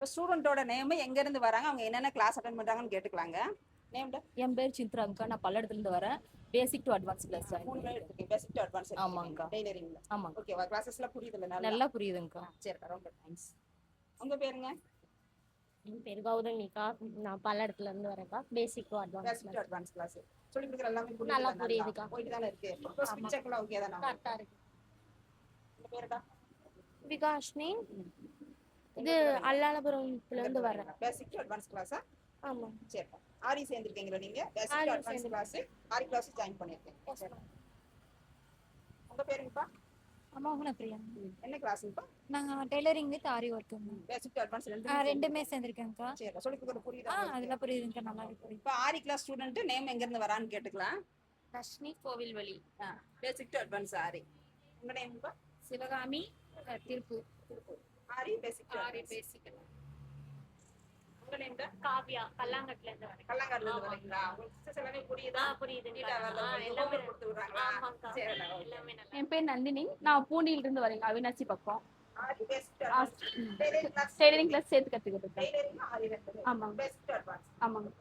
இப்போ ஸ்டூடெண்ட்டோட நேம் எங்கேருந்து வராங்க, அவங்க என்னென்ன கிளாஸ் அட்டன் பண்ணுறாங்கன்னு கேட்டுக்கலாங்க. நேம்டா? என் பேர் சித்ராங்கக்கா. நான் பல்லடத்துலேருந்து வரேன். Basic to advance class join 3 பண்ணிருக்கேன். எடுத்துருக்கீங்க. பேசிக் டு அட்வான்ஸ் ஆமாங்கக்கா. டெய்லரிங்ல. ஆமாங்க. ஓகேவா? கிளாஸஸ்லாம் புரியுதுல்ல? நல்லா புரியுதுங்கக்கா. சரிக்கா, ரொம்ப தேங்க்ஸ். உங்க பேருங்க? என் பேர் கௌதமிக்கா. நான் பல்லடத்துல இருந்து வரேன்க்கா. Basic to advance basic to advance class சொல்லி கொடுக்குற எல்லாமே நல்லா புரியுதுல்ல? புரியுதுக்கா. போயிட்டு தானே இருக்கு. ஸ்பீச் செக்லாம் ஓகே தானே? கரெக்டா இருக்கு. உங்க பேருடா? விகாஷ்னி. இது அல்லாலபுரத்துல இருந்து வரேன். பேசிக் டு அட்வான்ஸ் கிளாஸா? ஆமா. சரிப்பா. ஆரி சேர்ந்துருக்கீங்களா நீங்க? Basic to advance class aari class join பண்ணிருக்கேன். உங்க பேருங்கப்பா? அம்மா பிரியா. என்ன கிளாஸ்ங்கப்பா? நாங்க டெய்லரிங் வித் ஆரி ஒர்க்குங்க. பேசிக் டு அட்வான்ஸ் ரெண்டுமே சேர்ந்துருக்கேங்க்கா. சரி, சொல்லி கொடுக்குறது புரியுதா? அதெல்லாம் புரியுதுங்கக்கா, நல்லா புரியுது. இப்போ ஆரி கிளாஸ் ஸ்டூடெண்ட் நேம் எங்க இருந்து வரான்னு கேட்டுக்கலாம். ரஷ்மி கோவில்வழி. பேசிக் டு அட்வான்ஸ் ஆரி. உங்க நேம்ப்பா? சிவகாமி திருப்பூர். ஆரி பேசிக் ஆரி பேசிக். உங்க நேம்டா? காவ்யா. கல்லாங்கட்ல இருந்து வரேன். கல்லாங்காடுல இருந்து வரீங்களா? உங்களுக்கு சிஸ்டர்ஸ் எல்லாமே புரியுதா? புரியுது. நீட்டா எல்லாமே கொடுத்து விடுறாங்களா? சரி, எல்லாமே நல்லா. என் பேர் நந்தினி. நான் பூண்டியிலிருந்து வரேங்க, அவினாசி பக்கம். Aari basic to advance tailoring class tailoring class சேர்த்து கற்றுக்கிட்டு இருக்கேன். டெய்லரிங் ஆரி ரெண்டு. ஆமாங்க. Basic to advance. ஆமாங்க.